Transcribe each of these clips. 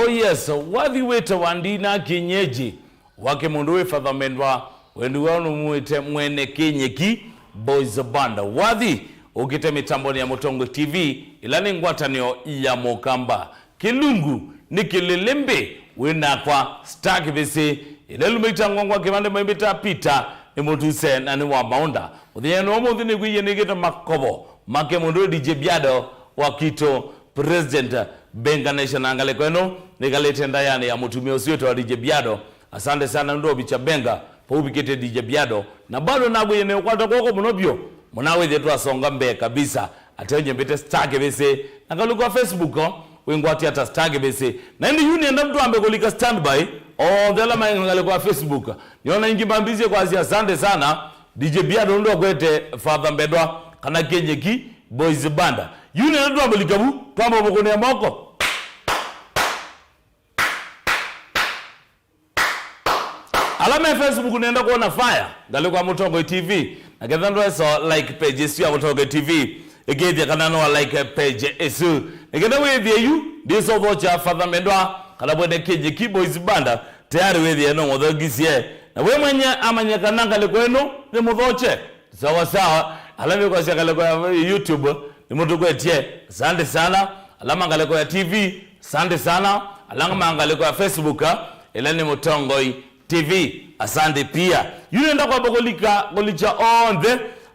Oh yes, wathi wete wandina Kinyiki wake mundu we fathamendwa wendu wanu mwete mwene Kinyiki boys band wathi ukite mitamboni ya Mutongo TV ilani ngwatanio ya Mukamba Kilungu ni Kililimbi Winakwa star Kivisi ilelumita ngwangwa kibande mwembita pita ni mutuse na ni wabaunda uthiyenu omuthi ni kwiye nigita makobo make mundu DJ Biado wakito President Benga Nation angale kwenu nikalete ndayani ya mutumia usiwetu wa DJ Biado. Asante sana ndo bicha Benga paubikete DJ Biado na bado nagwe yene kwata kwako munobyo munawe zetu asonga mbe kabisa atenye mbete star Kivisi nakaluka Facebook wingwati ata star Kivisi na ndi yuni enda mtu ambe kulika standby ndela maingale kwa Facebook niona ingi mbambizie kwa azia. Asante sana DJ Biado ndo kwete Father Mbedwa kana Kinyiki boys band yuni enda ambe likabu twamba mokone ya moko alama ya Facebook nenda kuona fire ngale kwa Mutongo TV na kedhando so like page ya Mutongo TV egedi kana no like page esu ngenda wethi you this of cha Father Mbedwa kana bwene Kinyiki boys band tayari wethi no ngodogisie na we mwenye amanya kana ngale kwenu ni mudhoche sawa sawa alama kwa shakale kwa YouTube ni mtu kwetie. Asante sana alama ngale kwa TV. Asante sana alama ngale kwa Facebook eleni Mutongo TV. Asante pia yule enda kwa golicha onde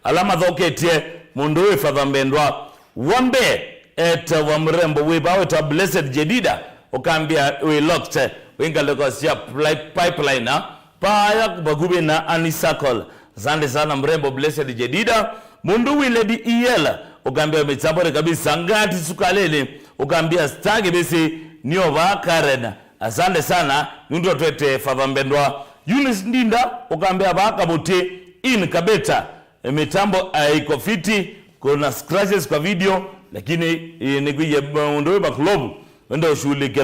alama dhoketie mundu we Father Mbedwa wambe eta wa mrembo we bawe ta blessed jedida ukambia we locked wingale kwa sia pipeline paya bagube na anisakol. Asante sana mrembo blessed jedida mundu we lady Iela ukambia mitsabore kabisa ngati sukalele ukambia stage besi niyo ba Karen. Asante sana nundo twete Father Mbedwa Yunis Ndinda ukambia baka bote in kabeta mitambo iko fiti kuna scratches kwa video lakini ni kuye mundu ba club ndio shughuli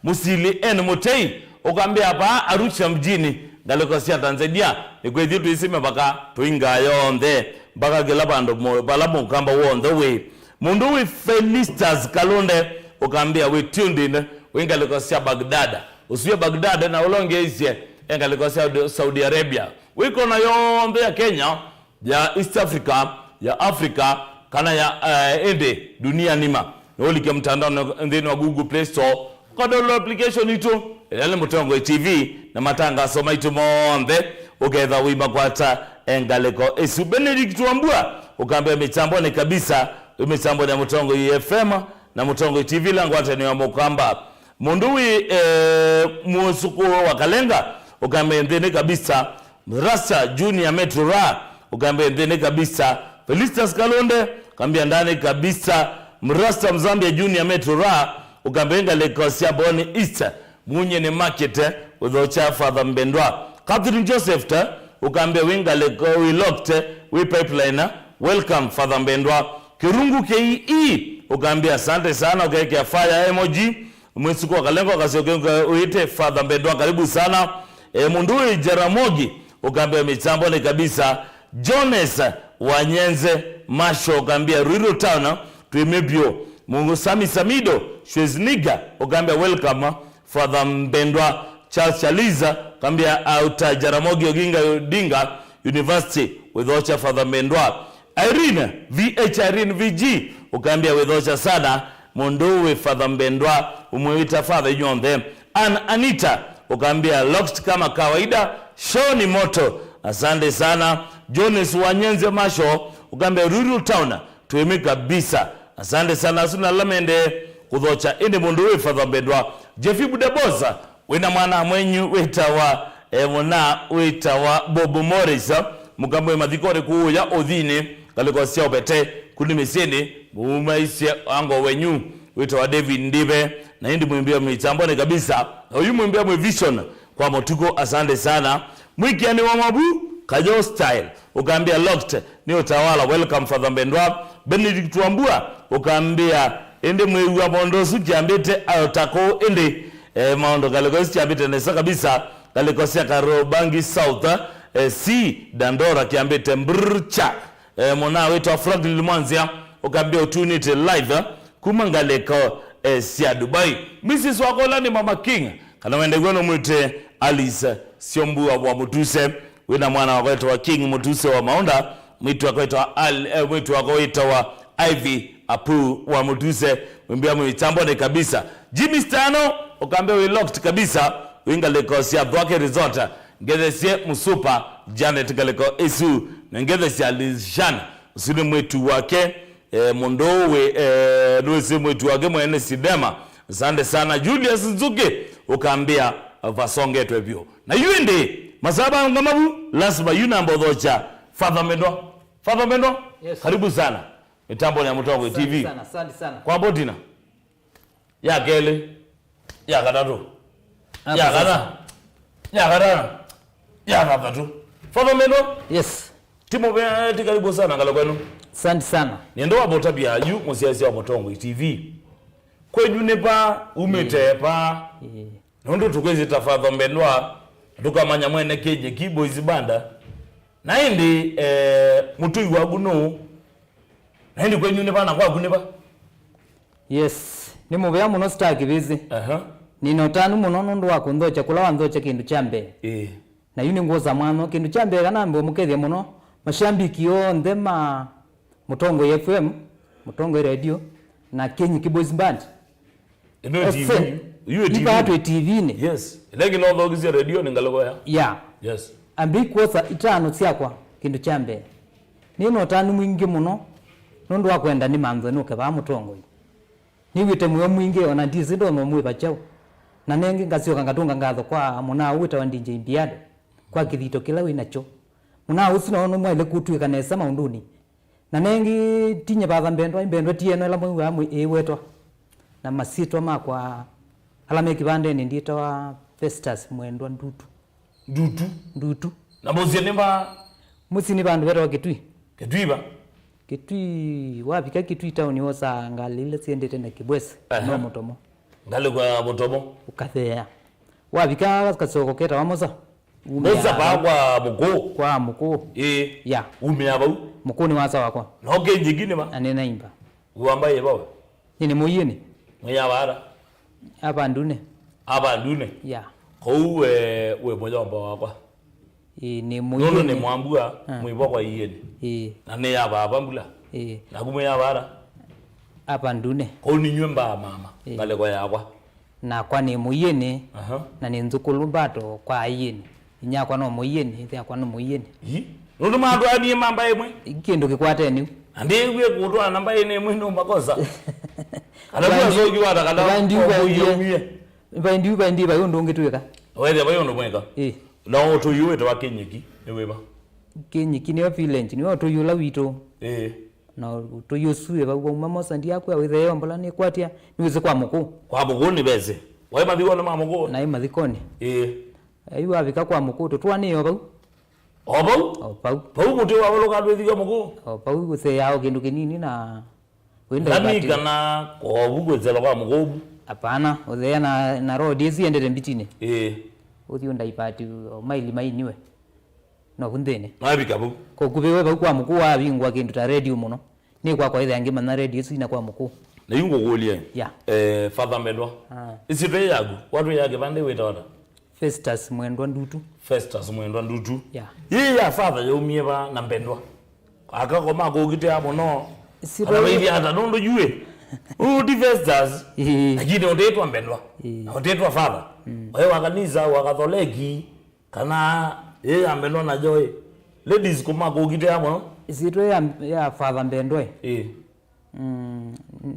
musili motei ukambia hapa Arusha mjini ngalekosia Tanzania ni kwethi tuisime baka tuinga yonde baka gelabando balamo kamba wonde we mundu we Felistas Kalonde ukambia we tuned in wingalekosia Baghdad usiwe Baghdad na ulonge isie engalikosia Saudi Arabia wiko na yonde ya Kenya ya East Africa ya Africa kana ya ende dunia nima nolike mtandao ndeni wa Google Play Store kodolo application ito ele Mutongo TV na matanga soma ito monde uketha wima kwata engaleko esu Benedict Wambua ukambia mitambo ni kabisa mitambo ya Mutongo FM na Mutongo TV langu hata ni wa Mukamba munduwi musuku wa Kalenga ukambia ndene kabisa Rasta Junior Metro Ra ukambia ndene kabisa Felistas Kalonde ukambia ndani kabisa Mrasta Mzambia Junior Metro Ra ukambia ngaleko sia Boni East munye ni market udhocha Father Mbedwa Catherine Joseph ukambia wingaleko we locked we pipeline welcome Father Mbedwa Kirungu KE ukambia asante sana ukaweka fire emoji mwisuko wa Kalengo kasiokenga uite Father Mbedwa karibu sana mundui Jaramogi ukambia mitambo ni kabisa Jones Wanyenze Masho ukambia Ruiru Town tuimebio Mungu Sami Samido Shwezniga ukambia welcome Father Mbedwa Charles Chaliza ukambia auta Jaramogi Oginga Dinga University withocha Father Mbedwa Irene Irene VG ukambia withocha sana munduwe Father Mbedwa umwita Father Nyonde Anita ukambia locked kama kawaida show ni moto. Asante sana Jones Wanyenze Masho ukambia Rural Town tuemi kabisa. Asante sana asuna lamende kudhocha ende munduwe Father Mbedwa Jeffy Budeboza wina mwana mwenyu wetawa mwana wetawa Bobo Morris mukambwe madhikore kuya odhine kalikosia opete kulimiseni umaisi ango wenyu wetawa David Ndibe na hindi mwimbia mitambone kabisa huyu mwimbia vision kwa motuko. Asante sana mwikiani wa mabu Kajo style ukambia locked ni utawala welcome Father Mbedwa Benedict Wambua ukambia ende mwewa bondosu jambete ayotako ende maondo kalikosi jambete nesa kabisa kalikosia Karobangi South C Dandora kiambete mbrcha mona wetu wa Franklin Mwanzia ukambia utunite live kumangaleko sia Dubai. Mrs. Wakola ni Mama King kana wende gono mwite Alice Siombu wa Mutuse wina mwana wako wa King Mutuse wa Maunda mwitu wako wa Ivy Apu wa Mutuse mbia mwitambo ni kabisa Jimmy Stano ukaambia we locked kabisa winga leko sia Bwake Resort ngeze sie Musupa Janet galeko Esu ngeze sia Lishana usini mwitu wake Mondowe nuwezi mwitu wake mwene Sidema asante sana Julius Nzuke ukaambia vasonge twevyo na yuende masaba ngamabu lazima yunambo dhocha Father Mendo yes. Karibu sana mitambo ya Mutongo TV asante sana kwa botina ya gele ya kadatu ya kadatu Father Mendo yes timo beti karibu sana ngalo kwenu asante sana niendo wa botabia yu musiasi wa Mutongo TV kwenyu nepa umetepa nondo tukwezi ta Father Mendo tukamanya mwene Kinyiki boys banda na indi mutui wa guno na indi kwenyu ne bana kwa guniba yes ni mubya muno star Kivisi nino tanu muno ndo wako ndocha kula wandocha kindu chambe na yuni ngoza mwana kindu chambe kana mbo mukethia muno mashambiki yo ndema Mutongo FM Mutongo radio na Kinyiki boys band ino TV you TV ipa TV ni yes legi no dogizia radio ningalogo ya yeah yes ambi kwosa itano siakwa kindu chambe nino tanu mwingi muno nondo wakwenda ni manzo nuke ba Mutongo ni wite muyo mwingi ona ndizi ndo no mwe bachao na nengi ngasio kangatunga ngatho kwa muna wita wa ndinje imbiado kwa kithito kila winacho muna usino no mwele kutuika nesa maunduni na nengi tinye ba mbendwa tieno la mwe amwe ewetwa na masitwa makwa alame kibande ni ndito wa Festus mwendwa ndutu na mozi nemba musi ni bandu betwa Kitui wapika Kitui town yosa ngalile siendete na Kibwese no Mutomo ngale kwa Mutomo ukathea wapika kasoko keta wamoza Moza kwa muko ya umeaba muko ni wasa wako noge jigine ba anena imba uambaye bawe ni muyini mwabara abandune ya ko we mojomba wakwa ni muyini nono ni mwambua mwibo kwa yiyeni na ne yaba mbula na kumwe yabara abandune ko ni nyumba mama ngale kwa yakwa na kwa ni muyini na ni nzukulu bato kwa yiyeni inyakwa no muyini yakwa no muyini nono mandu ani mamba emwe ikindu kikwateni ande gwe kutwa namba ine emwe no makosa alafu soju wata kada ndi ba yondo ngitweka wele ba yondo mweka na oto yuwe to Kinyiki niweba Kinyiki ni village ni oto yula wito na to yosuye ba kwa mama sandi yako wethe mbola ni kwatia niweze kwa muko ni beze wai mathiko na mamuko na mathikoni ayu abika kwa muko to twani yo ba pau muti wa loka lwethika muko pau guse yao kindu kinini na wenda kana ko bugwezela kwa muko hapana uthea na road ezi endete mbitine uthio ndaipati maili mainiwe no kunthene mabika bu ko kubewe ba kwa muku wa bingwa kindu ta radio muno ni kwa ile yangi mana radio sina kwa muku na yungo golie Father Mendo isitwe yagu watu yake bande wetawata Festus mwendwa ndutu ya Father yomie ba na mbendwa akakoma ko gite abo no sira bibi ata ndo juwe di Festus lakini otetwa mbendwa otetwa Father wewe wakaniza wakatholeki kana ambendwa na joy ladies kuma ko gite abo sitwe ya Father mbendwa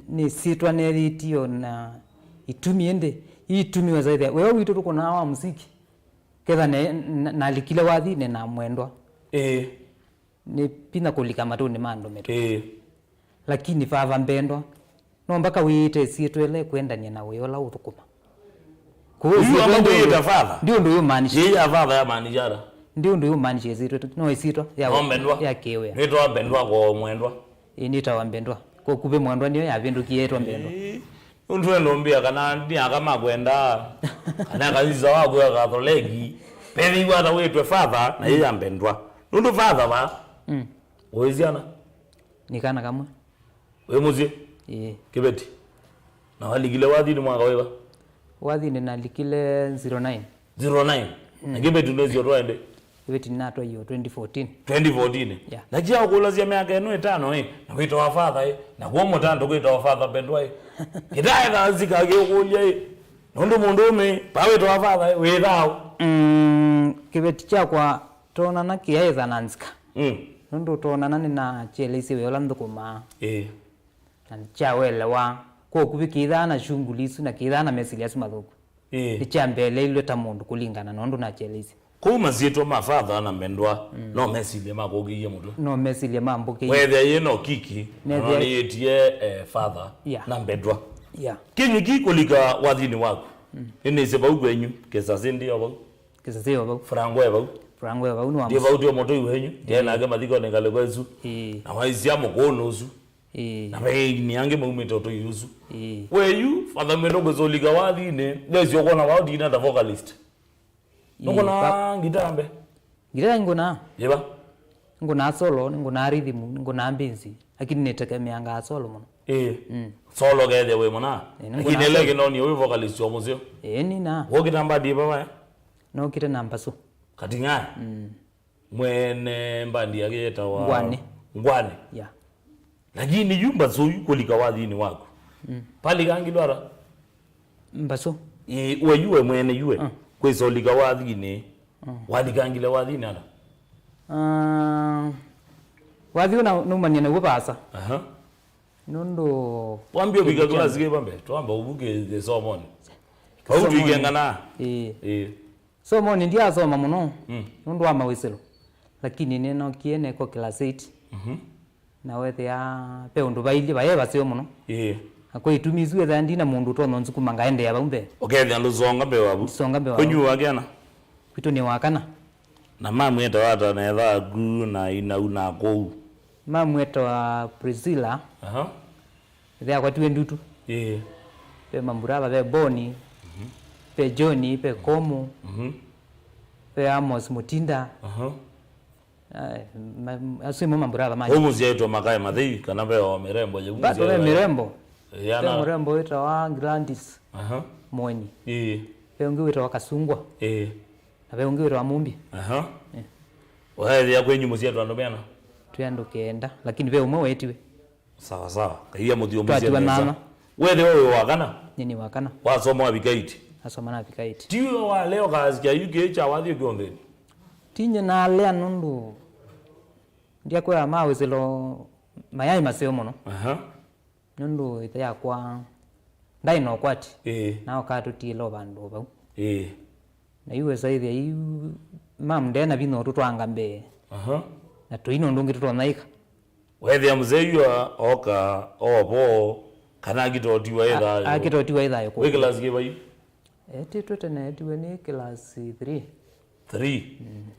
ni sitwa neritio na itumiende itumiwa zaidi wewe wito tuko na wa muziki kedha na likile wathi na mwendwa ni pina kulika matuni mando meto lakini Father mbendwa no mpaka wiite sitwele kwenda ni na weola uthukuma kwa hiyo ndio yita Father ndio maanisha ya Father ya maanisha ndio maanisha sitwe no sitwa ya kewe nitwa mbendwa kwa mwendwa nitwa mbendwa ko kube mwendwa niyo ya vindu kietwa mbendwa untu ndombia kana ndi akama kwenda kana kaziza wako ya katholeki pevi wata wetwe Father na yeye ambendwa nundu Father ba oiziana nikana kamwe we muzie kibeti Na walikile wathini mwaka wewa? Wathini nalikile 09. 09. Ngibe tunezi otwaende. Ibeti nato hiyo 2014. 2014. Yeah. Na jia kulazia miaka eno 5 na kuita wa father na kwa mutando kuita wa father pendwa kidai na zika gekulia nundu mundume pawe to wa father we thao kibeti chakwa tona na kiaitha nanzika nundu tona nani na chelesi we olando kuma na chawelewa ko kubikitha na shungulisu na kitha na mesiliasu mathuku ichambele ile ta mundu kulingana nundu na chelesi kuma zieto ma father na mbendwa no mesilie makogiye mudu no mesilie mambuke whether you know kiki no ni etie father na mbendwa Kinyiki kulika wathini waku ini se bau gwenyu kesa sindi obau frangwe bau no amu bau dio moto iwenyu tena ga mathiko ne gale kwezu na waizia mukono uzu na we ni ange mumito to yuzu weyu father mendo gozolika wathini lezi okona waudi na the vocalist ngona gitambe gira ngona yeba ngona solo ngona rhythm ngona mbinzi lakini netegemeanga solo muno solo gede we mona lakini lege noni we vocalist wa muzeo ni na wo kitamba di baba no kite namba so katinga mwene mbandi yake tawa ngwane ya lakini yumba so yukolika wathini wako pali kangilwara mbaso we yuwe mwene yuwe kwezolika wathini walikangile wathini ala wathi no manyene ubasa nondo wambio biga class ke bambe twamba ubuke the somon au tuigengana somon ndia soma muno nondo ama wiselo lakini neno kiene ko class 8 na wethe ya pe undu baili baye basio muno akwa itumizwe thandi na mundu to nonzu kumanga ende ya bambe okethe ndo zonga be wabu kunyu wakiana kwitu ni wakana na mamu eta wata na etha gu na ina una kou mamu eta wa Priscilla thea kwa tuwe ndutu pe mamburaba pe Boni pe Johnny pe Komu pe Amos Mutinda asimo mamburaba maji Komu zieto makae mathei kana pe o mirembo je bado pe mirembo yana mirembo eta wa Grandis Moni pe ungi eta wa Kasungwa na pe ungi eta wa Mumbi wae ya kwenyu muzieto andomeana tuyando kenda lakini pe umwe wetiwe sawa kaiya muthio muzieto wewe wewe wakana nini wakana wasoma wabikaiti asoma na bikaiti tiyo wa leo kazi ya yuke cha wathi kyonde tinye na lea nundu ndia kwa mawezelo mayai maseo muno nundu ithaya kwa ndai no kwati na okatutilo bandu bau na iwe saidi ayu mamndena bino tutwanga mbe na tuino ndungi tutwanaika wewe ya mzee yua oka obo kana gitotiwa etha akitotiwa etha yoko we class ke bayi twete na etiwe ni class 3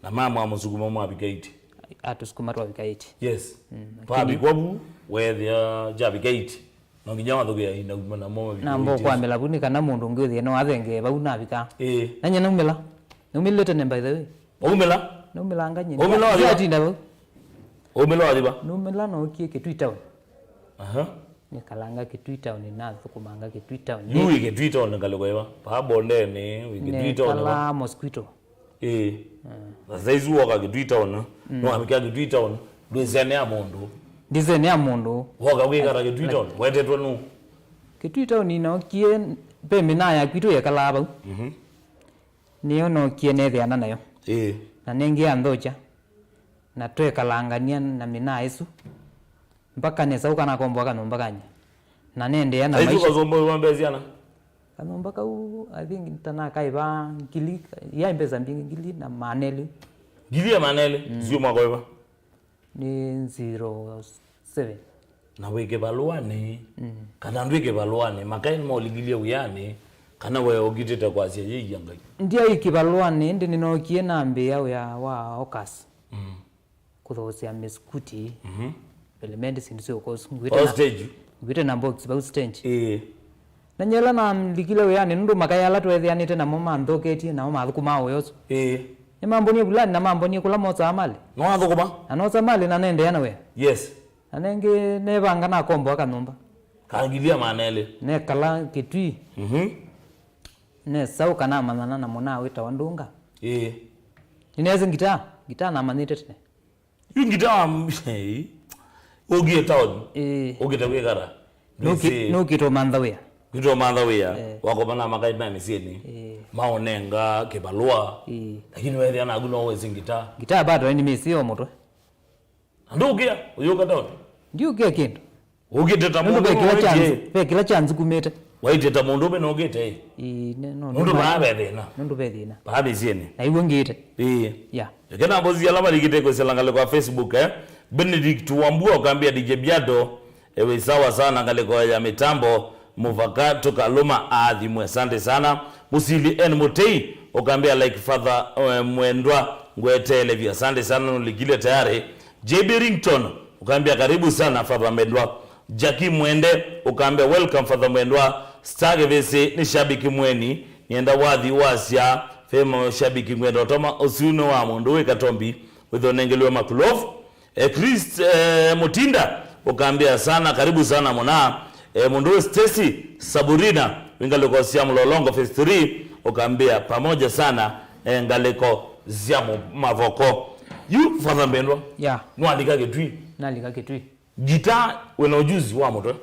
na mama amusukuma mwa bikaiti atusukuma twa bikaiti yes pabi kwabu wewe ya jabikaiti no nginya wathugia ina na mama bikaiti na mbo kwa mela buni kana mundu ngiuthie no athenge bau na bika nanya numela numilete ne by the way numela nganye umela atinda bau umela adiba numela no kie ke Twitter ni kalanga ke Twitter ni na thukumanga ke Twitter ni yu ke Twitter ni kalogwa pa bonde ni wi ke Twitter ni kala mosquito zaizu waka ke Twitter no amika ke Twitter dizene ya mundu waka we kara ke Twitter wete to no ke Twitter ni no kie pe mina ya kwitu ya kala bau ni ono kie ne thia na nayo na nengi andhocha na toe kalangania na mina Yesu mpaka nesauka na kombo kanomba kanya na nende yana maisha hizo zombo wambeziana kanomba ka I think tana kaiba ngili ya mbeza mbingi ngili na manele ngili ya manele sio magoiba ni 07 na weke baluane kana ndweke baluane makaini moligilia uyane kana wewe ogiteta kwa sia yeye ngai ndia ikibaluane ndi ninokie na mbe yao ya wa okas kuthosia miskuti element sindisio cause ngwite na box ba stage na nyela na likile we yani ndu makayala twethianite na mama ndoketi na mama thukuma oyoso ni mambo ni bulani na mambo ni kula motsa amali no thukuma anoza mali na nende yana we yes anenge nebanga na kombo akanumba Kangilia manele. Ne kala kitui. Ne sau kana manana na mona wita wandunga. Inaweza gitaa na manite tene. Yu gitaa ogie town. Ogita wegara. No kito mandawea. Kito mandawea. Wako bana makai mami sieni. Maonenga kebalua. Lakini wewe ana aguna wezi gitaa. Gitaa bado ni mesio moto. Ndugia uyoka town. Ndio kia kintu. Ogita mundu kila chance kumeta. Waiteta mundu be nogete. Mundu baabethina. Mundu bethina. Baabisieni. Na iwo ngite. Ya. Kena bozi alama ligite selangale kwa Facebook Benedict Wambua kaambia DJ Biado ewe sawa sana ngale kwa ya mitambo Muvakato Kaluma adhimu asante sana. Musili N Mutei okaambia like father mwendwa ngwetele vya asante sana nuligile tayari. JB Rington ukaambia karibu sana father mwendwa. Jackie Mwende ukaambia welcome father mwendwa. Kivisi ni shabiki mweni nienda wadhi wasya fema shabiki mwendo toma usiuno wa mundu wekatombi withonengeliwe makulofu Chris Mutinda ukaambia sana karibu sana mona mundu Stacy Saburina wingaliko siamu lolongo phase 3 ukaambia pamoja sana ngaliko ziamu mavoko you father mbendwa nwandika kitui nalika kitui gitaa wena ujuzi wa moto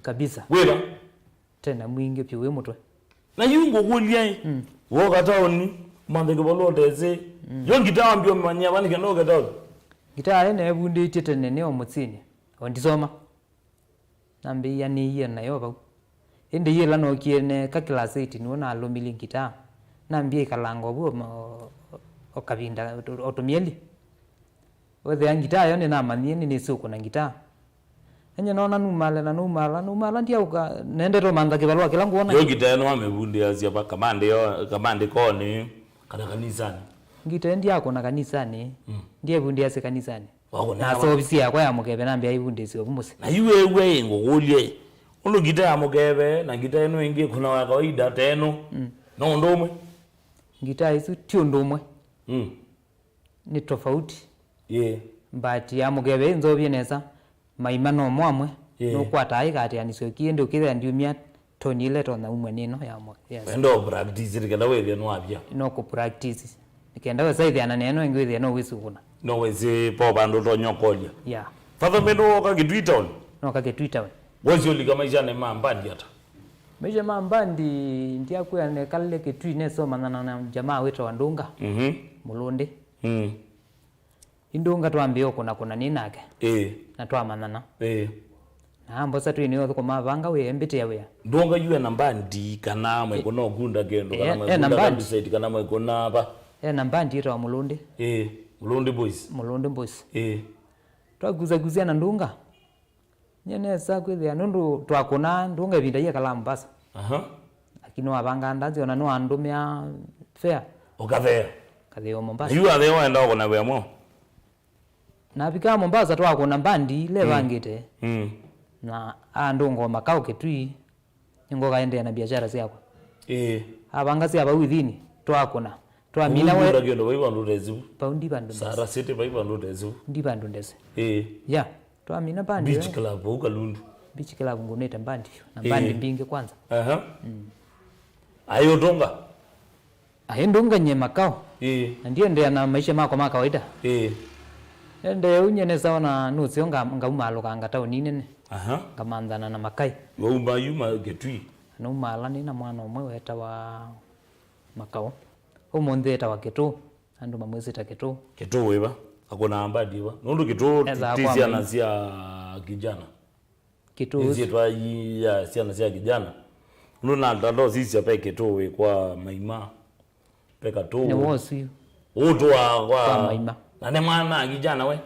kabisa wena tena mwingi pia we mutwe na yungo kulia woka taoni mandeke boloteze yo gitaa mbio manya bani kenoga taoni gitaa ene bunde tete ne omutsini ondisoma nambe ya ni ye na yoba ende ye lano kiene ka class 8 ni ona alomili gitaa nambe kalango bo okabinda otomieli wethe gitaa yone na manyeni ni suko na gitaa enye naona numala ndia uka nende to manda kibalwa kila nguona yo gitaa no amebundi azia pa kamande koni kana kanisani gitaa ndia yako na kanisani ndiye bundi ase kanisani na so bisi yako ya mukebe nambia ibundi sio bumusi na iwe ngokulie uno gitaa ya mukebe na gitaa eno ingi kuna wa kawaida teno no ndomwe gitaa isu tio ndomwe ni tofauti but ya mukebe nzobye neza maimano mwamwe no kwata ai kati anisio kiende ukire ndiumia toni ile tona umwe nino ya mo endo practice rikenda wewe no abya no ko practice ikenda wesa ile ana neno ngwe no wisukuna no wese po bando to nyokolia father meno ka kitwita no ka kitwita wezi olika maisha ne mambandi hata maisha mambandi ndia kuya ne kalle kitwi ne so manana na jamaa wetu wa ndunga mulonde indunga twambio kuna ninake na twamanana na mbosa tu ni ko mavanga we embite yawe ndonga yue nambandi kana mwe kono gunda gendo kana mwe gunda decide kana mwe kona ba nambandi ro mulonde mulonde boys twaguza na ndunga nyene sa kwithia nundu twakuna ndunga binda ye kala mbasa lakini wabanga ndazi ona no andumia fair ukavea kadhio Mombasa yu athe wenda kona wemo na bika Mombasa twakuna mbandi le bangite na andungo makao kitui ngo kaende na biashara siako abanga sia bawithini twakuna twamina we ndagendo baiba ndotezu paundi bandu Sara City baiba ndotezu ndi bandu ndese ya twamina bandi beach club ukalundu beach club ngoneta mbandi na mbandi mbinge kwanza ayo tonga ndunga nye makao ndio ndio na maisha mako maka kawaida ende unyene saona nutsi ngaumalo kanga tauni nene ngamandana na makai waumba yuma getui no mala ni na mwana umwe weta wa makao umonde eta wa keto andu mamwezi ta keto weba akona ambadi wa nundu keto tizia na sia kijana keto hizi twa ya sia na sia kijana nuna ndalo sisi hapa keto we kwa maima peka to ne wosi uto wa maima na ne mwana kijana we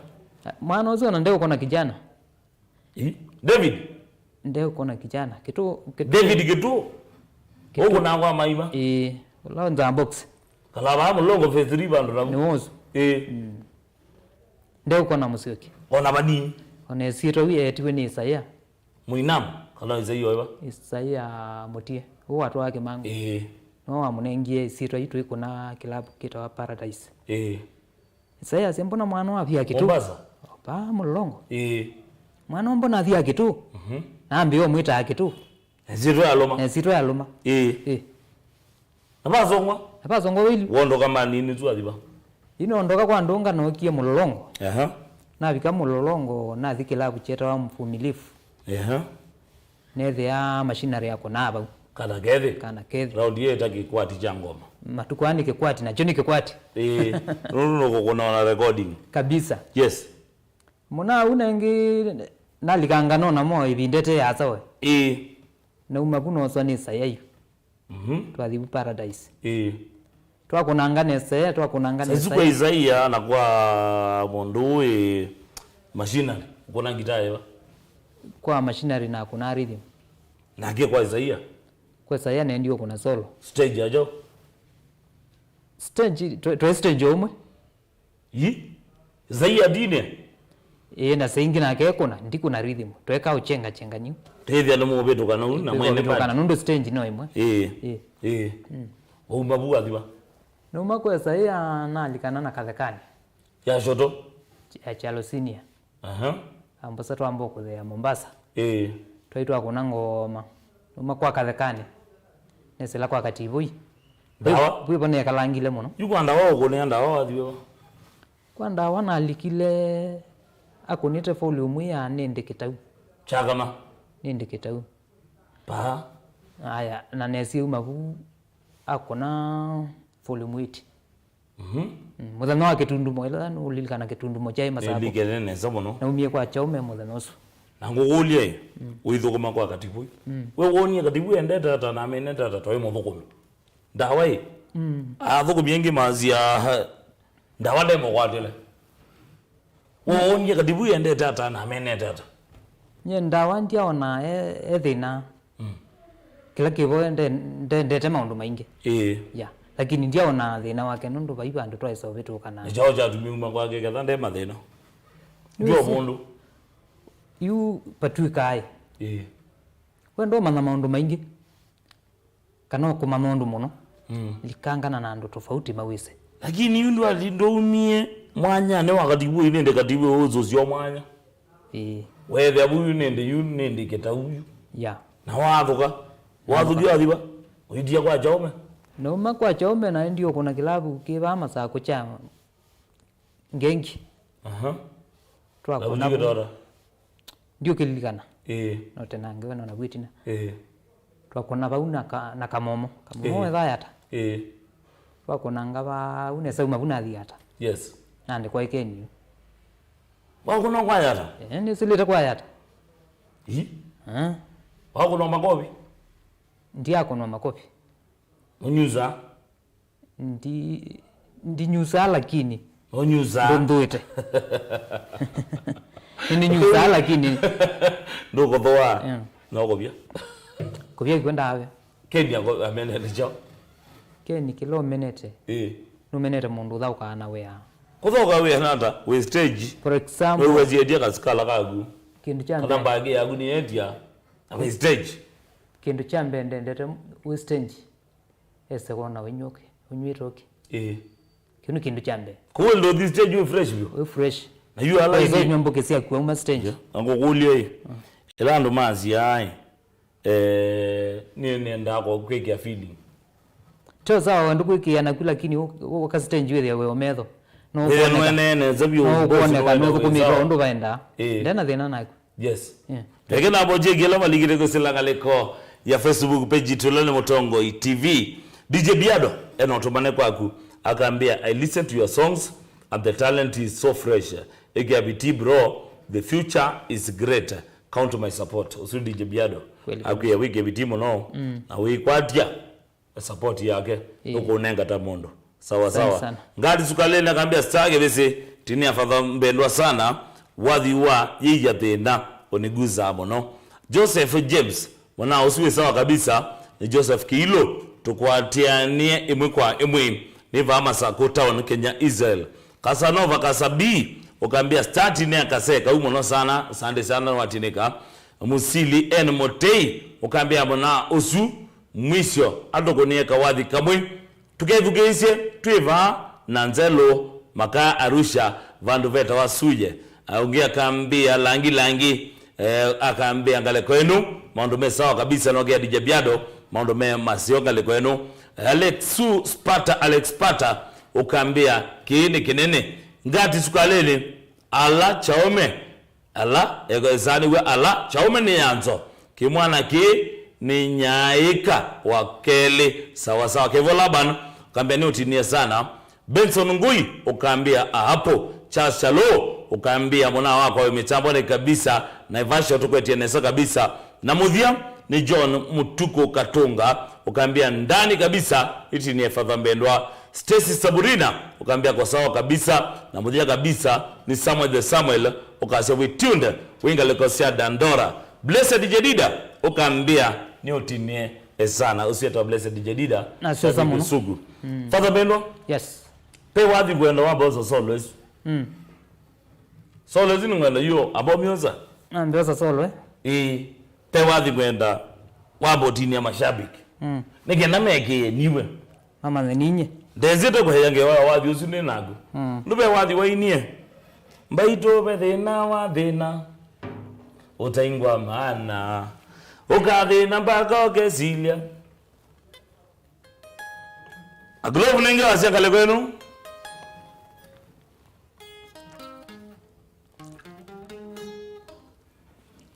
mwana uzo na ndeo kona kijana David ndeo kona kijana keto David keto uko na kwa maima la nza box kala ba mulongo phase 3 bandu na ne wosi ndeo kona musioki ona bani ona siro wi etiwe ni Isaiah muinam kala Isaiah mutie huwa watu wake mangu no amunengie siro itu iko na kilabu kita Paradise Isaiah sembona mwana wa pia kitu Mombasa pa mulongo mwana mbona thia kitu naambio mwita yake tu zito ya loma zito ya loma abazongwa wili wondo kama nini tu adiba ino ondoka kwa ndonga no kie mulolongo na bika mulolongo na thikila bucheta wa mfumilifu nethe ya machinery yako naba kana kethi round ye takikwati cha ngoma matukwani kikwati na choni kikwati nuno kuna recording kabisa yes muna unengi nalikanga nona mo ibindete ya sawe na umabuno so ni sayayo twathi paradise twakunanganese sasa Isaia na kwa mundu machinery kuna gitaa kwa machinery na kuna rhythm na kia kwa Isaia ndio kuna solo stage ajo stage omwe Isaia dine na sengi na ke kuna ndi kuna rhythm tweka uchenga nyu tethi ane mo beto kana na mwene kana nundo stage no imwe mabu athiba no mako Isaia na alikana na kathekani ya shoto ya chalo senior ambaso twamboko ya Mombasa twaitwa kuna ngoma no kwa kathekani nesela kwa kativui dawa bwi bone kalangile muno yuko ndawa uko ne ndawa athiba kwa ndawa na alikile akunite volume ya nende kitau chagama nende kitau pa aya na nesi umabu akona volume 8 muthano wa kitundu moela no ulilikana kitundu moja masabu ligene neza muno na umie kwa chaume muthano usu na ngugulie uithukuma kwa katibu we wonie katibu endeta tata na mene tata toy muthukumi ndawa athukumi yengi mazia ndawa demo kwatile wonie katibu endeta tata na mene tata nye ndawa ndia ona ethina kila kibo ndete maundu maingi ya lakini ndia ona thina wake nundu baiba andu twaisovetu kana jao ja tumiuma kwake ketha nde mathina ndio mundu yu patuikai wendo mana maundu maingi kana kuma maundu muno likangana na andu tofauti mawise lakini yundu alindumie mwanya ne wakati bwo inende katibu ozo sio mwanya wethe abuyu nende ketauyu ya na wathukia athiba uidia kwa chaume no makwa chaume na ndio kuna kilabu kiba masako cha ngengi twakona ndio kililikana no tena ngewe na gwitina twakona bauna na kamomo ethayata twakona ngaba unesa umabuna thiata yes nande kwa ikeni wakuna kwa yata ni sileta kwa yata wakuna makopi ndia kuna makopi unyuza ndi nyusa lakini unyuza ndoete ni nyusa lakini ndoko toa no kopia kwenda ave kenya amenete jo keni kilo menete no menete mundu thauka na wea kuthoka we nata we stage for example we waziedia kaskala kagu kindu cha kana bagi yagu ni etia we stage kindu cha mbende ndete we stage ese kona wenyoke unyitoke kindu cha mbe ko ndo this stage we fresh view we fresh na you ala hizo nyombo kesi kwa uma stage angokulie ela ndo mazi ai ni ndako kweke feeling toza ndo kweke na kula lakini waka stage wewe ometho no nene zabio bone kana kumira ndo baenda ndena thina nako yes lakini aboje gela maligire ko silangaleko ya Facebook page Tulone Mutongo TV DJ Biado enotomane kwaku akaambia I listen to your songs and the talent is so fresh ekabiti bro the future is great count my support usu DJ Biado akuya wiki bitimo no na wikwatia support yake uko nenga tamondo sawa ngadi sukalena akaambia stage bese tini afadha mbendwa sana wadhi wa yija tena oniguza mono Joseph James mwana usiwe sawa kabisa ni Joseph Kilo tukwatianie imwe kwa imwe ni vama sako town Kenya Israel Casanova Kasabi ukaambia start ni akaseka huyu mono sana asante sana watineka Musili N Motei ukaambia mwana usu mwisho adokonieka wadhi kamwe tukevugeise tuiva nanzelo maka Arusha vandu veta wasuje aongea kaambia langi akaambia ngale kwenu maundu me sawa kabisa no gya DJ Biado maundu me masio ngale kwenu. Alex Pata ukaambia kiini kinene ngati sukalele ala chaume ala egozani we ala chaume ni yanzo kimwana ki ni nyaika wakeli sawa sawa kevo Laban ukaambia ni utinie sana. Benson Ngui ukaambia hapo Charles Chalo ukaambia mwana wako wa mitambo ni kabisa na Ivasha tukwetienesa kabisa. Na Muthia ni John Mutuko Katunga ukaambia ndani kabisa iti ni Father Mbendwa. Stacy Saburina ukaambia kwa sawa kabisa. Na Muthia kabisa ni Samuel ukasema we tuned winga lekosia Dandora. Blessed Jedida ukaambia ni utinie sana usieta Blessed Jedida na sio Samuel sugu. Father Mbendwa, yes pe wathi kwenda wabo solo isu solo zinu ngenda yo abomyoza na mbioza solo pe wathi kwenda wabo tini ya mashabiki nigenda meke niwe mama ninye ndezete ko yange wathi usu ni nago ndube wathi wainie mbaito bethina wathina utaingwa maana ukathina mpaka okesilia aglovu ninge wasia kale kwenu.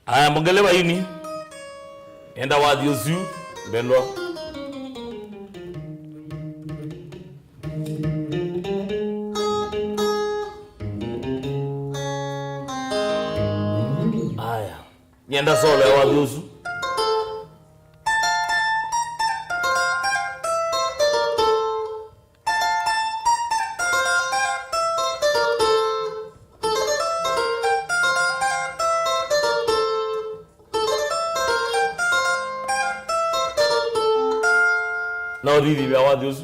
Aya mongelewa ini enda wathi usu Mbendwa. Aya nyenda solo ya wathi usu na odidi vya wathi usu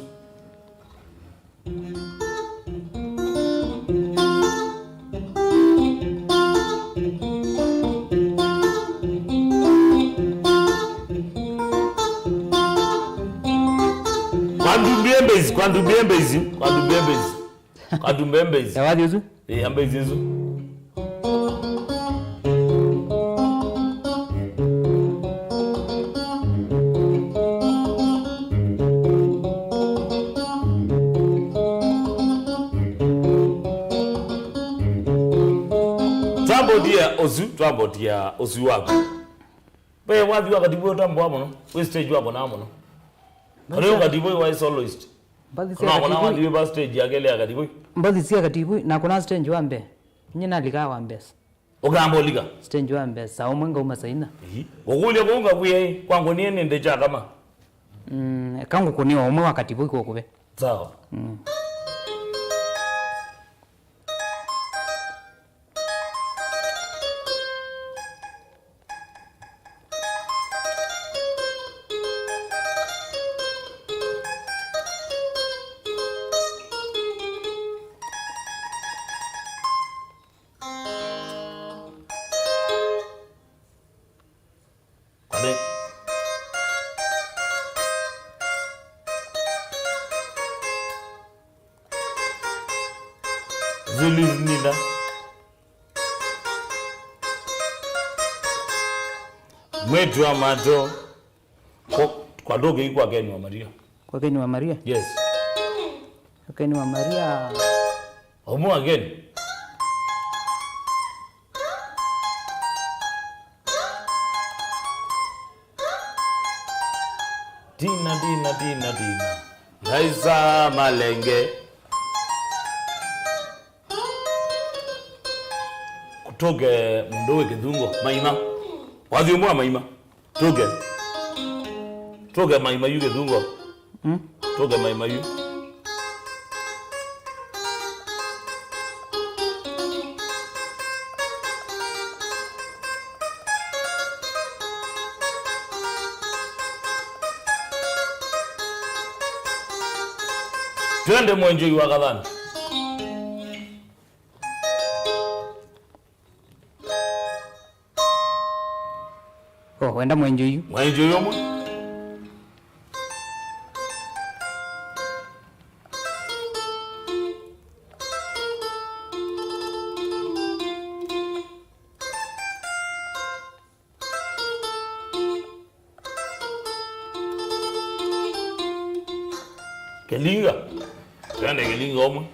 Kwa dumbembezi ya wathi usu ambezi usu Twabotia osu wako pe wathi wakatibu tambo amono we stage wako na amono leo katibu wa soloist mbathi kuna wana wathi we stage yakele akatibu mbathi sia katibu na kuna stage wambe nyina lika wambe ugambo lika stage wambe sawa mwenga umasaina ngokulia kuunga kuye kwangu niene ndecha kama kangu kuniwa umwe wakatibu iko kube sawa Nina mwetu wa mato kwa doge iko Kenya wa Maria. Kwa Kenya wa Maria? Yes. Kwa Kenya wa Maria. Omo again. Tina. Raisa malenge. Kutoke mndowe kidhungo maima. Wathi umwa maima. Toge maima yu kidhungo. Toge maima yu. Twende mwenjo yu wakadhani. Wenda mwenjo yu. Mwenjo yu mwa. Kelinga. Twende Kelinga omwe.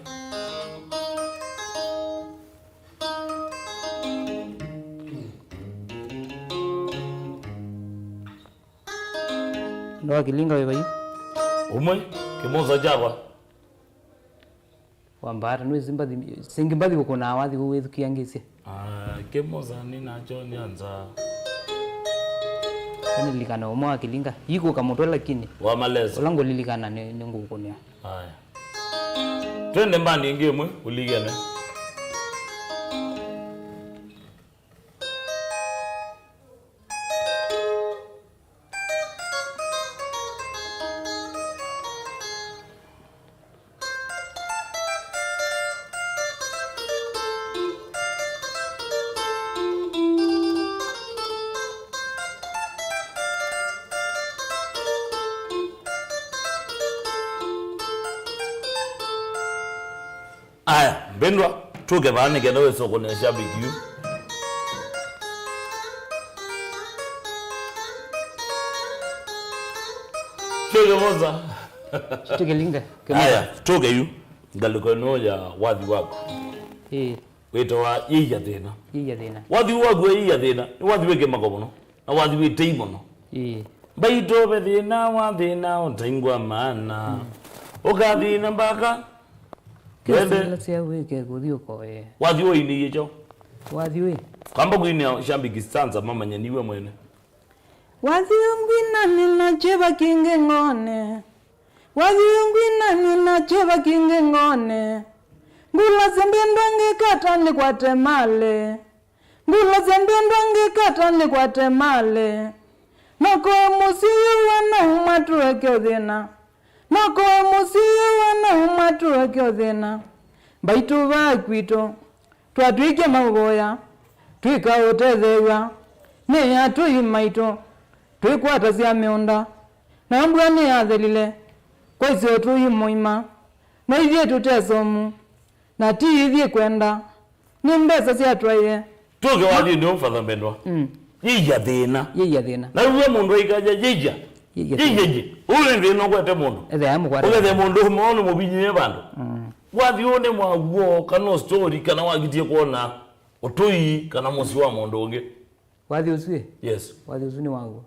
Ndo Kilinga wewe hiyo. Omwe kimoza java. Wambara no zimbathi singimbathi uko na wathi wewe kiangisi. Kimoza nina John anza. Kana likana omwa Kilinga. Yiko kamoto lakini. Wa maleza. Olango lilikana ne nguko ne. Haya. Twende mbani ngemwe uligene. Aya, mbendwa tuke bani kenda we soko ne shabiki yu. Tuke moza. Tuke Kilinga. Aya, tuke yu. Ngaliko noja wathi wako. Wito wa yiya thina. Yiya thina. Wathi wako yiya thina. Wathi weke makomono. Na wathi we teimono. Baito be thina wa thina utaingwa maana. Ukathina mbaka Kende sia weke kudio koe. Wathi we ni yecho. Wathi we. Kamba kuini shambiki stanza mama nyaniwe mwene. Wathi ngwina nina cheba kinge ngone. Wathi ngwina nina cheba kinge ngone. Ngula zembendo ngekata ni kwa temale. Ngula zembendo ngekata ni kwa temale. Nako musiyo wana umatue kyodhina. Nako musiyo wana umatue kyodhina. Baitu vakwito. Twatwike maboya. Twika otethewa. Neya tuyimaito. Twikwata sia meonda. Na mbwa ni athelile. Kwa isio tuyimoima. Na ithie tutesomu. Na ti ithie kwenda. Ni mbesa sia twaye. Tuke wathi ndio mfatha mbendwa. Yiya thina. Yiya thina. Na uwe mundu ikaja yiya. Yiya. Ule thina kwete mundu. Ethe kwate. Ule mundu mono mubinye bandu. Wathi one mwaguo kana story kana wagitie kuona utui kana musi wa mundu ungi. Wathi usie? Yes. Wathi usuni wangu.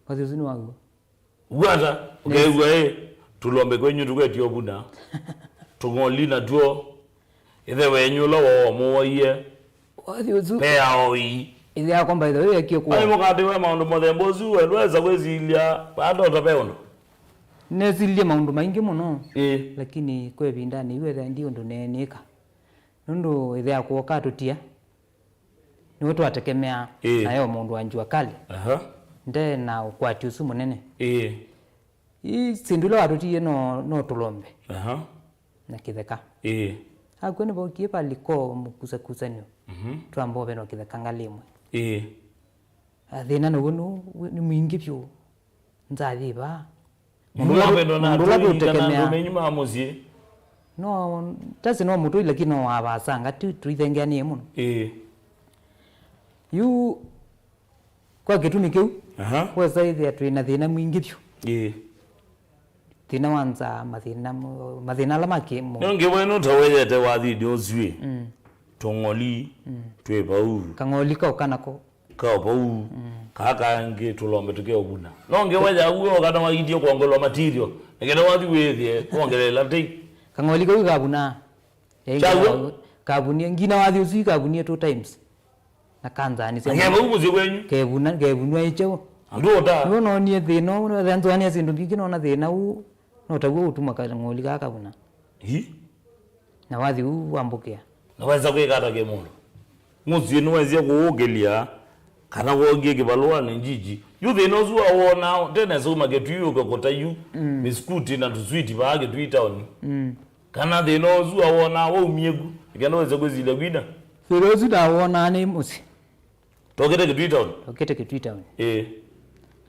Wathi usuni wangu. Ugata, ukaigwa tulombe kwenyu tuketio buna. Tungolina tuo. Ithe wenyulo wo muoye. Wathi usu. Pea oi. Ithe akomba ithe wewe kio kwa. Ai mukati we maundu mothembo zu weza kwezilia bado utapeono. Nezilie maundu maingi muno. Lakini kwe bindani iwe tha ndio ndo nenika. Nundu ithe akuoka tutia. Ni wetu atekemea na yo mundu anjua kali. Nde na ukwati usu munene. Sindula watutie no tulombe. Na kitheka. Hakwene bokie paliko mukusakusanyo. Twambobe no kitheka ngalimwe. Athina no ni mwingi pyo. Nzathi ba. Mundu la tutekemea menyuma muzie. No, tasi no mutu lakini no abasanga tuithengeanie muno. Yu kwa gitumi kiu. Weza ithe twina thina mwingi pyo. Thina wanza mathina la make mu. Nonge wenu tawejete wathi ndio zwi. Tongoli twe bau. Kangoli ka kanako. Ka bau. Kaka nge tulombe tukeo buna. Nonge weja uyo kana wagitie kuongolwa material. Ngene wathi wethie kuongelela tei. Kangoli ka gabuna. Chawo kabunia ngina wathi usi kabunia 2 times. Na kanzani sema. Ngebe umuzi kwenyu. Kebunwa icho. Ando ta. No nie thino no thanzo ania sindu bingi no na thina u no taguo utuma kangoli ka kabuna. Na wathi u wambukia. Na weza kwikata ke mundu. Muzi no weze kuogelia kana wogie kibalwa ne njiji. Yu thino zu awona tena so magetu ko kotayu biskuti na tuzwiti baage tuitown. Kana thino zu awona wo miegu. Ngeno weze kwizile gwina. Thino zu da awona ni musi. Tokete kitwitown. Tokete kitwitown.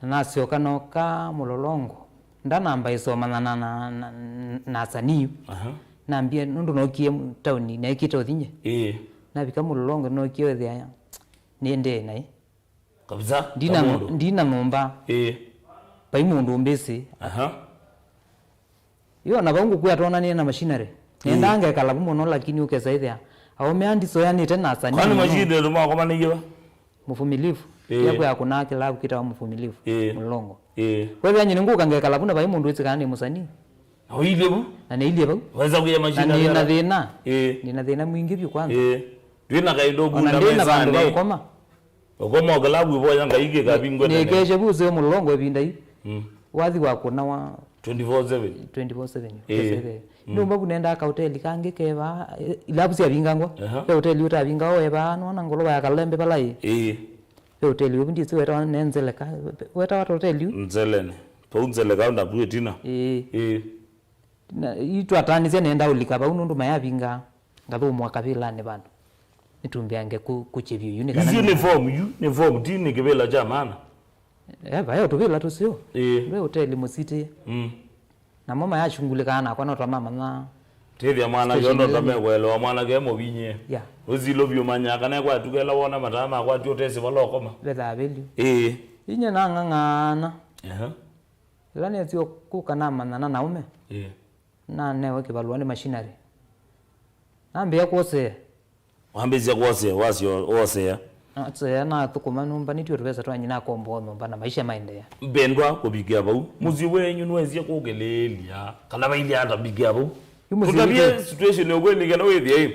Na sio kanoka mulolongo. Ndanamba isoma na saniu. Naambia nundu nokie town na ikito thinye. Na bika mulolongo nokie wethe aya. Niende nai. Kabisa. Ndina ngomba. Pai mundu mbesi. Yo na bangu kwa tona ni na machinery. Nenda ange kala muno lakini ukesaithia. Au meandi soyani tena asani. Kwani machinery ndio kwa nini hiyo? Mufumilifu. Yako ya kuna kila kita mufumilifu. Mulongo. Wewe nyine nguka nge kala buna bai mundu itsikana ni musani. Au ile bu? Na ne ile bu? Weza kuya machinery. Nina thina. Nina thina mwingi byo kwanza. Twina kaido bunda meza ni. Ukoma. Ukoma ogalabu ibo yanga ige kabingwe ne. Nekeje buze mulongo ebinda yi. Wathi wako na wa 24/7. 24/7. Ndumba kunenda ka hotel kange keba ilabu sia bingangwa. Pe hotel yuta bingao eba nona ngolo ba kalembe balai. Pe hotel yu bindi siweta nenzele ka weta wa hotel yu. Nzelene. Po nzele ka unda kuetina. Na itu atani ze nenda ulika ba unundu mayabinga ngabo mwaka bilane bantu. Nitumbiange kuchevyo yuni kana. Uniform dini kebela jamana. Bayo tubila tu sio. Be hotel musiti. Na mama yachungulikana kwa nota mama na tevya mwana yondo tamegwelo wa mwana ke mobinye uzilo byumanya kana kwa tukela wona matama kwa totese balokoma bela beli inye nangangana lani atio kukana manana naume na newe kibalwani machinery ambia kose wambizia kose wasio ose atse na tukuma numba nityo rwesa twa nyina kombo numba na maisha maendea bendwa kubikia bau muzi wenyu nwezie kugelelia kana baili anda bikia bau tutabie situation yogweni kana wethi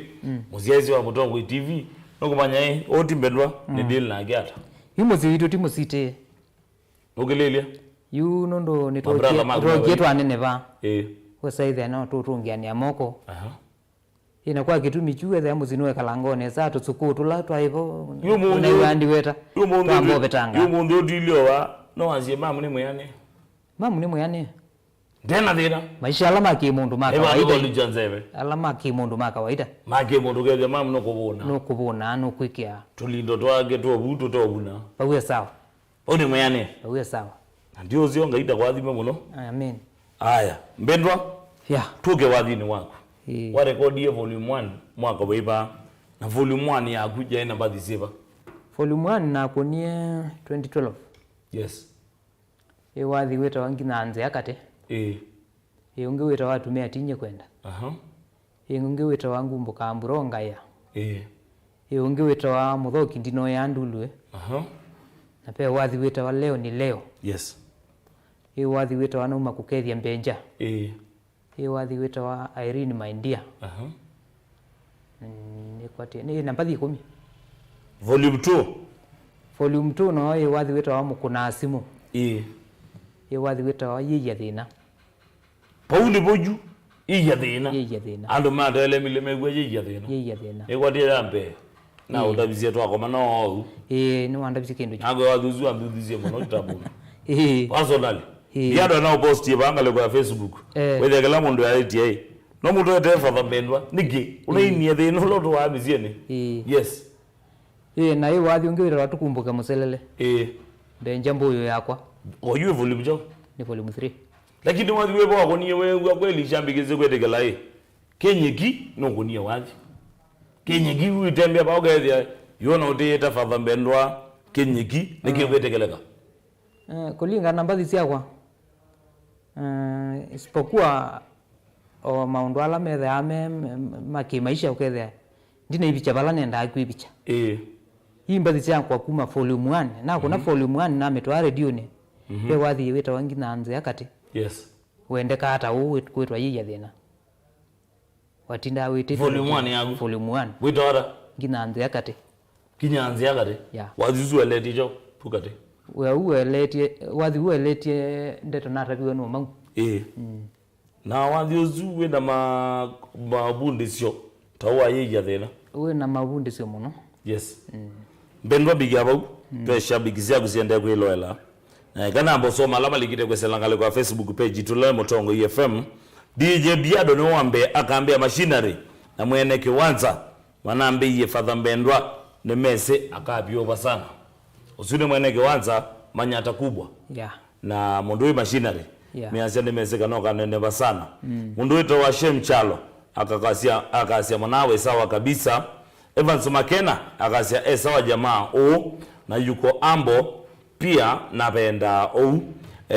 muziezi wa Mutongo TV nokumanya oti bendwa ni deal na gyata muzi witu timusite kugelelia yu nondo nitoje twanene ba wesa ithe no tutungiania moko ina kwa kitu michuwe za muzinwe kalangone za tutsukutu la twaivo unaiwandi weta twambo betanga yumundu dilio wa no azie mamu ni muyane ndena thina maisha alama ki mundu maka waida lijanzebe alama ki mundu maka waida make mundu gele mamu no kubona no kwikia tulindo twage twobutu tobuna pawe sawa oni muyane pawe sawa ndio zio ngaida kwa thime muno amen aya mbendwa tuke wathini wako wa rekodi volume 1 mwaka baiba na volume 1 ya kuja ina baadhi ziva volume 1 na konie 2012 yes wathi weta wangi na anze akate unge weta watu mea tinye kwenda unge weta wangu mbuka mburonga ya unge weta wa muthoki ndino ya ndulwe na pe wathi weta wa leo ni leo yes wathi weta wa nauma kukethia mbenja wathi weta wa Irene Maindia ni namba 10 volume 2 no wathi weta wa mukuna simu wathi weta wa yiya thina Pauli boju yiya thina andu madele mileme gwe yiya thina egwatie rambe na udabizie twako mano ni wandabizie kindu agwe wathuzu ambudizie muno tabuna personally yado na post yebanga kwa Facebook wethe kala mundu ya no mundu ete father bendwa niki unainie thina lodo wa bizie ni yes na wathi ungewira watu kumbuka muselele benja mbuyo yakwa oyu volume jo ni volume 3 lakini wathi webo wako niye wewe kweli shambikize kwetekela Kinyiki no kunie wathi Kinyiki uitembea baogethia yona utiyeta father bendwa Kinyiki niki kwetekeleka kulinga namba zisiakwa isipokuwa maundu ala methe ame makimaisha ukethea ndina ibicha bala nenda akwibicha hii mbathi ciakwa kuma volume 1 na kuna volume 1 na metwa radio ni pe wathi weta wangi na anze akati yes wende ka hata kwetwa yiya thina watinda wete volume 1 yagu volume 1 weta wara ngina anze akati kinyanze akati wazizu eleti jo pukate wathi ueletie ndeto natabiwe no mangu na wathi uzuwe na mabundi sio tawa yiya thina we na mabundi sio muno yes mbendwa bigia bau pesha bigizia kuziende kwiloela kana mboso malama likite kweselangale kwa Facebook page Tule Mutongo FM DJ Biado no wambe akaambia machinery na mwene kiwanza wanambe father mbendwa ne mese akabyo basana usune mwene kiwanza manyata kubwa na mundu machinery mianze ne mese kanoka nene basana mundu wetu wa Shemchalo akasia mwanawe sawa kabisa Evans Makena akasia sawa jamaa na yuko Ambo pia napenda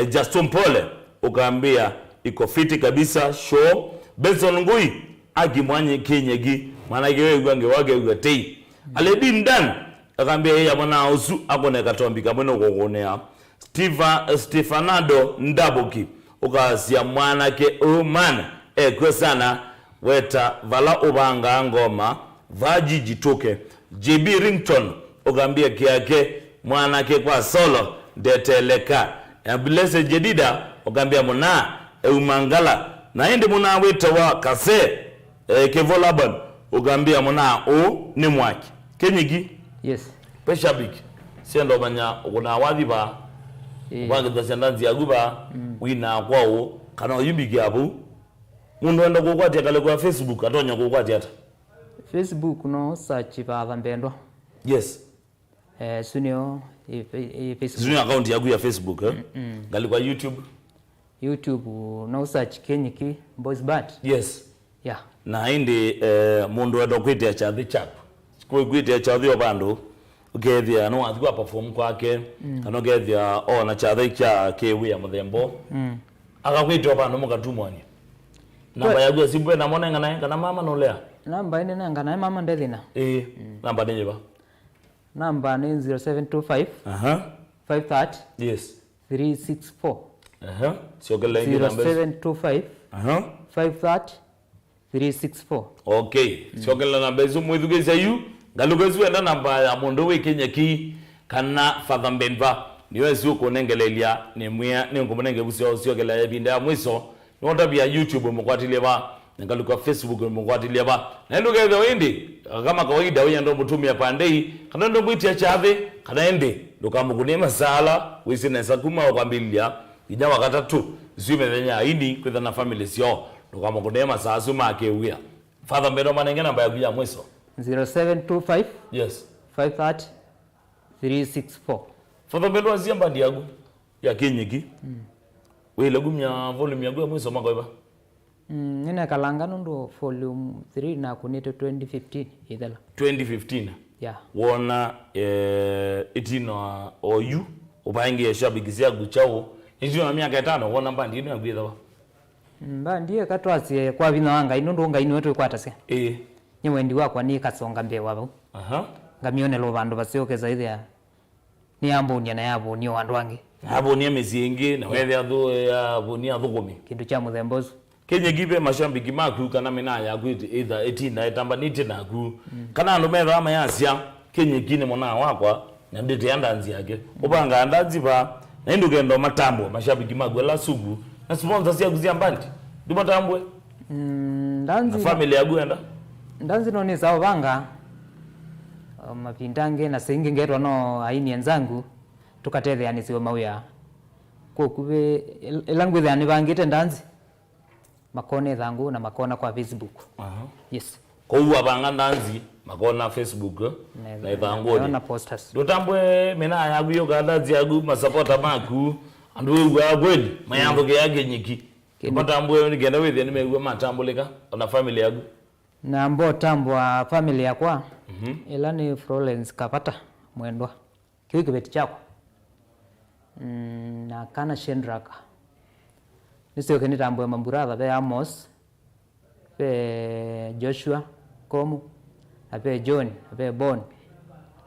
Justin Pole ukaambia iko fiti kabisa show Benson Ngui akimwanye Kinyiki maana yeye gwange wage ugati aledi ndan akambia yeye mwana usu akone katombika mwene kokonea Stefanado Ndabuki ukasia mwanake man kwesana weta vala ubanga ngoma vaji jitoke JB Rington ukambia kiake mwanake kwa solo ndeteleka Blesse Jedida ukambia muna umangala na indi muna weta wa kase Kevolaban ukambia muna ni mwaki Kinyiki yes peshabiki siendo banya kuna wadhiba wange dasyandanzi yaguba wina kwao kana yubiki abu mundu enda kukwati kale kwa Facebook atonya kukwati hata Facebook no search ba mbendo yes sunio Facebook sunio account yagu ya Facebook ngali kwa YouTube no search Kinyiki Boys Band yes yeah na indi mundu enda kwiti cha the chap kwiti cha the obando ugethia no athwa perform kwake kana ugethia ona cha the cha kewi ya muthembo akakwita obando mukatumwani namba yagu ya simu na mona ngana kana mama no lea namba ine nanga na mama ndethina namba ni ba namba ni 0725 530 yes 364 siogela ingi namba 0725 530 364 okay siogela namba izo mwithugeza yu galugezu enda namba ya mundu we Kinyiki kana father Mbenva niwe zuko nengelelia ni mwia ni ngomonenge busio siogela yabinda ya mwiso nonda bya YouTube mukwatilie ba ngaluka Facebook mukwatilie ba na ndo getho indi kama kawaida wewe ndo mutumia pandei kana ndo mwitia chave kana ende ndokamugune masala wisinesa kuma kwambilia inya wakatatu zime thenya ini kwitha na family sio ndokamugune masala suma akewia father Mbenva manenge namba ya mwiso 0725 yes 530 364 father Mbenva aziamba ndiagu ya Kinyiki wele gumya volume yagu ya mwiso magoiba nina kalanga ndo volume 3 na kunite 2015 idela 2015 yeah wona itino oyu ubangi ya shabikizia guchao itino na miaka 5 wona mbandi ino yagwitha ba mbandi katwasi kwa bina wanga ino ndo ngaino wetu kwatase nyewe ndi wakwa ni kasonga mbewa bo ngamione lo bandu basiokeza ithia ni ambonia na yabo ni wandu wangi abonia mezingi na wethe athu abonia thugumi kindu cha muthembozu Kinyiki be mashambiki maku kana mina ya gwiti either 18 na etambanite naku kana andu metha ama yasia Kinyiki ni mona wakwa na ndete andanzi yake ubanga andanzi ba na indu kendo matambo mashambiki maku la sugu na sponsors ya kuzia mbandi ndi matambwe ndanzi na family ya gwenda ndanzi no ni sawa banga mapindange na singi ngetwa no aini enzangu tukatethea ni siwa mauya kuwe elangu thani bangite ndanzi makone thangu na makona kwa Facebook yes ko uwa banga ndanzi makona Facebook na thangu na posters dotambwe mena yagu yo gandanzi yagu masupporta maku andu uwa kweli mayambo ke yake Nyiki matambwe ni genda wethe ni mewa matambulika na family yagu na mbo tambwa family yakwa ela ni Florence Kapata mwendwa kiwi kibeti chako na kana Shendraka nisio kenitambwe mamburatha be Amos be Joshua Komu abe John abe Bon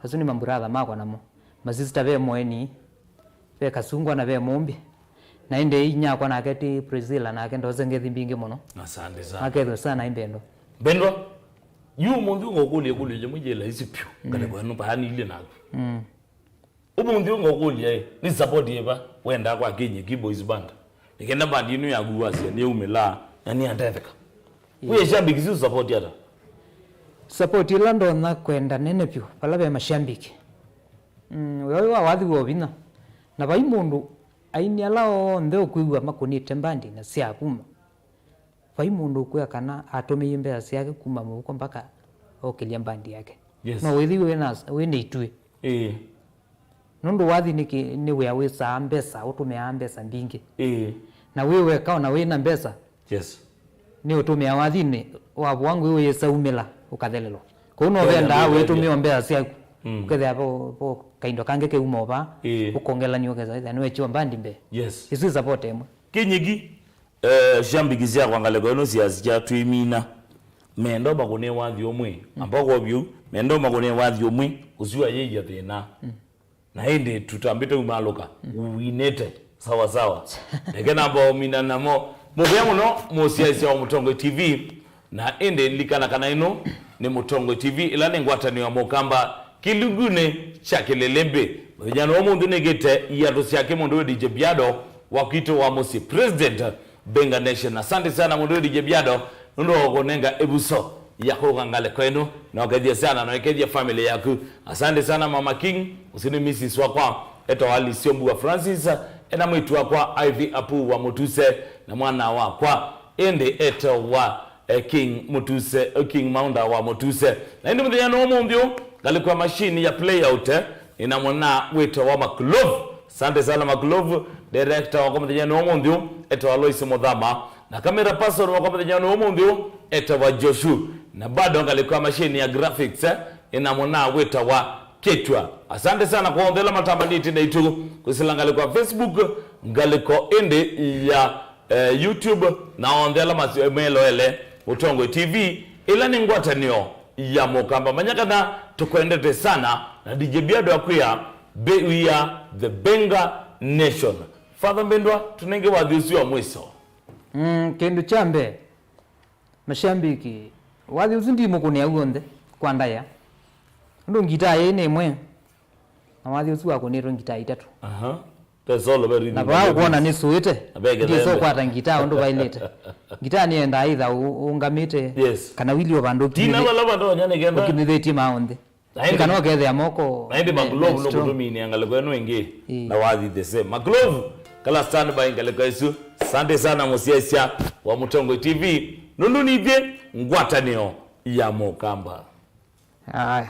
asuni mamburatha makwa namo masista be Moeni be Kasungwa na be Mumbi na inde inya kwa naketi Priscilla na kendo zengethi mbingi muno asante sana aketho sana imbendo bendo yu mundu ngokuli je mujela isipyo ngale kwa no bahani ile nako umundu ngokuli ni support yeba wenda kwa Kinyiki Boys Band nikenda bandi inu ya guwasia ni umela yani andetheka uye shambiki si support yata support ilando na kwenda nene pyo pala be mashambiki wewe wathi wobina na bai mundu aini alao ndeo kuigwa makunite mbandi na sia kuma bai mundu kwa kana atome imbe siake kuma muko mpaka okilia mbandi yake no wethi we ni itue nundu wathi ni we awisa mbesa utume mbesa mbingi na wewe kaona we na mbesa yes ni utume wathini wabu wangu wewe yesaumela ukathelelo kuno venda wetumio mbesa siake ukethe hapo kaindo kange ke umoba ukongela nyogeza ithani we chiwa mbandi mbe yes isu support emwe Kinyiki shambigizia kwangale kwa ino siasa cha tuimina mendo magone wathi omwe ambako byu mendo magone wathi omwe usiwa yeya thina na hindi tutambite umaluka winete sawa sawa ndege nabo mina namo mubya muno musiasa wa Mutongo TV na ende likana kana ino ni Mutongo TV ila ni ngwatani wa mokamba kilugune cha Kililimbi vijana wa mundu negete yato siake mundu DJ Biado wakito wa mosi president Benga Nation. Asante sana mundu DJ Biado ndo wakonenga ebuso yako ngale kwenu na wakadia sana na wakadia family yako. Asante sana Mama King usini Mrs. wakwa eto wali siombu wa Francis ena mwitu wakwa Ivy Apu wa Mutuse na mwana wakwa ende eto wa King Mutuse King Maunda wa Mutuse na indi mdhiyano wa mundio galikuwa machine ya playout ina mwana wito wa Maklove. Asante sana Maklove director wa mdhiyano wa mundio eto wa Lois Modhama na camera person wa mdhiyano wa mundio eto wa Joshu na bado galikuwa machine ya graphics ina mwana wito wa Ketwa. Asante sana kwa ondela matamaniti na itu kusilanga kwa Facebook ngaliko ende ya YouTube na ondela masemelo ele Mutongo TV ila ni ngwatanio ya mokamba manyakana tukwendete sana na DJ Biado akwia we are the Benga Nation. Father Mbendwa tunenge wadhiusi wa mwiso kindu chambe mashambiki wadhiusi ndi mukuni aguonde kwa ndaya ndo ngita yene mwe na wadhiusi wako nero ngita itatu pesolo beri na bao kuona ni suite ndiso kwata ngita ndo bailete ngita ni enda either ungamite kana wili obandu tina wala bando nyane genda kinitheti maonde kana gethe amoko na ndi Maglove no kutumini angale kwenu ingi na wathi the same Maglove kala stand by ngale kwa isu. Asante sana musiasia wa Mutongo TV nundu nivye ngwatanio ya mokamba. Aya.